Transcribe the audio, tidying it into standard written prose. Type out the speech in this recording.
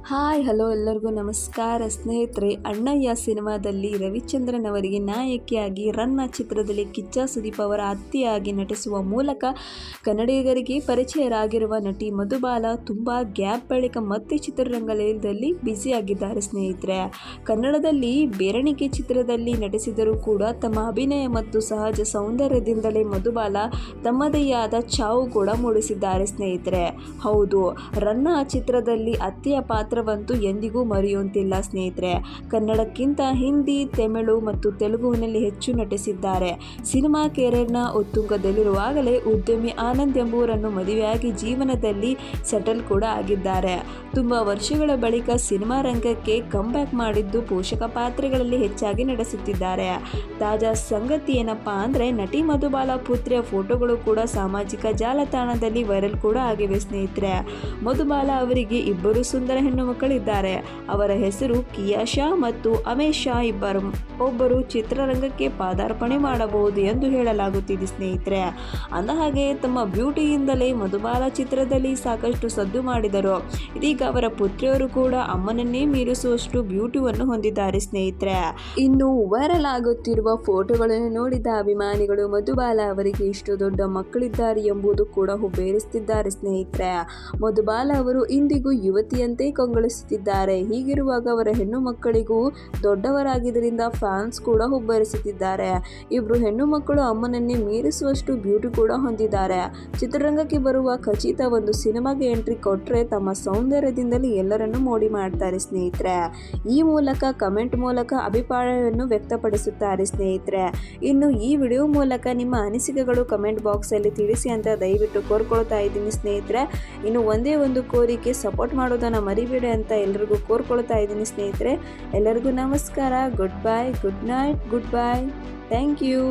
Hi hello ಎಲ್ಲರಿಗೂ ನಮಸ್ಕಾರ ಸ್ನೇಹಿತರೆ. ಅಣ್ಣಯ್ಯ ಸಿನಿಮಾದಲ್ಲಿ ರವಿಚಂದ್ರನ್ ಅವರಿಗೆ ನಾಯಕಿಯಾಗಿ ರನ್ನ ಚಿತ್ರದಲ್ಲಿ ಕಿಚ್ಚ ಸುದೀಪ್ ಅವರ ಅತ್ತೆಯಾಗಿ ನಟಿಸುವ ಮೂಲಕ ಕನ್ನಡಿಗರಿಗೆ ಪರಿಚಯರಾಗಿರುವ ನಟಿ ಮಧುಬಾಲ ತುಂಬ ಗ್ಯಾಪ್ ಬಳಿಕ ಮತ್ತೆ ಚಿತ್ರರಂಗದಲ್ಲಿ ಬ್ಯುಸಿಯಾಗಿದ್ದಾರೆ ಸ್ನೇಹಿತರೆ. ಕನ್ನಡದಲ್ಲಿ ಬೆರಣಿಕೆ ಚಿತ್ರದಲ್ಲಿ ನಟಿಸಿದರೂ ಕೂಡ ತಮ್ಮ ಅಭಿನಯ ಮತ್ತು ಸಹಜ ಸೌಂದರ್ಯದಿಂದಲೇ ಮಧುಬಾಲ ತಮ್ಮದೇ ಆದ ಛಾವು ಕೂಡ ಮೂಡಿಸಿದ್ದಾರೆ ಸ್ನೇಹಿತರೆ. ಹೌದು, ರನ್ನ ಚಿತ್ರದಲ್ಲಿ ಅತ್ತೆಯ ಪಾತ್ರವಂತೂ ಎಂದಿಗೂ ಮರೆಯುವಂತಿಲ್ಲ ಸ್ನೇಹಿತರೆ. ಕನ್ನಡಕ್ಕಿಂತ ಹಿಂದಿ, ತಮಿಳು ಮತ್ತು ತೆಲುಗುವಿನಲ್ಲಿ ಹೆಚ್ಚು ನಟಿಸಿದ್ದಾರೆ. ಸಿನಿಮಾ ಕೆರಿಯರ್ನ ಉತ್ತುಂಗದಲ್ಲಿರುವಾಗಲೇ ಉದ್ಯಮಿ ಆನಂದ್ ಎಂಬುವರನ್ನು ಮದುವೆಯಾಗಿ ಜೀವನದಲ್ಲಿ ಸೆಟಲ್ ಕೂಡ ಆಗಿದ್ದಾರೆ. ತುಂಬ ವರ್ಷಗಳ ಬಳಿಕ ಸಿನಿಮಾ ರಂಗಕ್ಕೆ ಕಮ್ಬ್ಯಾಕ್ ಮಾಡಿದ್ದು ಪೋಷಕ ಪಾತ್ರಗಳಲ್ಲಿ ಹೆಚ್ಚಾಗಿ ನಡೆಸುತ್ತಿದ್ದಾರೆ. ತಾಜಾ ಸಂಗತಿ ಏನಪ್ಪಾ ಅಂದರೆ, ನಟಿ ಮಧುಬಾಲ ಪುತ್ರಿಯ ಫೋಟೋಗಳು ಕೂಡ ಸಾಮಾಜಿಕ ಜಾಲತಾಣದಲ್ಲಿ ವೈರಲ್ ಕೂಡ ಆಗಿವೆ ಸ್ನೇಹಿತರೆ. ಮಧುಬಾಲ ಅವರಿಗೆ ಇಬ್ಬರು ಸುಂದರ ಹೆಣ್ಣು ಮಕ್ಕಳಿದ್ದಾರೆ. ಅವರ ಹೆಸರು ಕಿಯಾಶಾ ಮತ್ತು ಅಮೇಶಾ. ಒಬ್ಬರು ಚಿತ್ರರಂಗಕ್ಕೆ ಪಾದಾರ್ಪಣೆ ಮಾಡಬಹುದು ಎಂದು ಹೇಳಲಾಗುತ್ತಿದೆ ಸ್ನೇಹಿತರೆ. ಅಂದಹಾಗೆ ತಮ್ಮ ಬ್ಯೂಟಿಯಿಂದಲೇ ಮಧುಬಾಲ ಚಿತ್ರದಲ್ಲಿ ಸಾಕಷ್ಟು ಸದ್ದು ಮಾಡಿದರು. ಇದೀಗ ಅವರ ಪುತ್ರಿಯರು ಕೂಡ ಅಮ್ಮನನ್ನೇ ಮೀರಿಸುವಷ್ಟು ಬ್ಯೂಟಿಯನ್ನು ಹೊಂದಿದ್ದಾರೆ ಸ್ನೇಹಿತರೆ. ಇನ್ನು ವೈರಲ್ ಆಗುತ್ತಿರುವ ಫೋಟೋಗಳನ್ನು ನೋಡಿದ ಅಭಿಮಾನಿಗಳು ಮಧುಬಾಲ ಅವರಿಗೆ ಇಷ್ಟು ದೊಡ್ಡ ಮಕ್ಕಳಿದ್ದಾರೆ ಎಂಬುದು ಕೂಡ ಹುಬ್ಬೇರಿಸುತ್ತಿದ್ದಾರೆ ಸ್ನೇಹಿತರೆ. ಮಧುಬಾಲ ಅವರು ಇಂದಿಗೂ ಯುವತಿಯಂತೆ ಕಂಗೊಳಿಸುತ್ತಿದ್ದಾರೆ. ಹೀಗಿರುವಾಗ ಅವರ ಹೆಣ್ಣು ಮಕ್ಕಳಿಗೂ ದೊಡ್ಡವರಾಗಿದ್ದರಿಂದ ಫ್ಯಾನ್ಸ್ ಕೂಡ ಹುಬ್ಬರಿಸುತ್ತಿದ್ದಾರೆ. ಇಬ್ರು ಹೆಣ್ಣು ಮಕ್ಕಳು ಅಮ್ಮನನ್ನೇ ಮೀರಿಸುವಷ್ಟು ಬ್ಯೂಟಿ ಕೂಡ ಹೊಂದಿದ್ದಾರೆ. ಚಿತ್ರರಂಗಕ್ಕೆ ಬರುವ ಖಚಿತ ಒಂದು ಸಿನಿಮಾಗೆ ಎಂಟ್ರಿ ಕೊಟ್ಟರೆ ತಮ್ಮ ಸೌಂದರ್ಯದಿಂದಲೇ ಎಲ್ಲರನ್ನೂ ಮೋಡಿ ಮಾಡ್ತಾರೆ ಸ್ನೇಹಿತರೆ. ಈ ಮೂಲಕ ಕಮೆಂಟ್ ಮೂಲಕ ಅಭಿಪ್ರಾಯವನ್ನು ವ್ಯಕ್ತಪಡಿಸುತ್ತಾರೆ ಸ್ನೇಹಿತರೆ. ಇನ್ನು ಈ ವಿಡಿಯೋ ಮೂಲಕ ನಿಮ್ಮ ಅನಿಸಿಕೆಗಳು ಕಮೆಂಟ್ ಬಾಕ್ಸಲ್ಲಿ ತಿಳಿಸಿ ಅಂತ ದಯವಿಟ್ಟು ಕೋರ್ಕೊಳ್ತಾ ಇದ್ದೀನಿ ಸ್ನೇಹಿತರೆ. ಇನ್ನು ಒಂದೇ ಒಂದು ಕೋರಿಕೆ, ಸಪೋರ್ಟ್ ಮಾಡೋದನ್ನು ಮರಿಬೇಡಿ ಅಂತ ಎಲ್ಲರಿಗೂ ಕೋರ್ಕೊಳ್ತಾ ಇದ್ದೀನಿ ಸ್ನೇಹಿತರೆ. ಎಲ್ಲರಿಗೂ ನಮಸ್ಕಾರ. Goodbye, good night, goodbye. Thank you.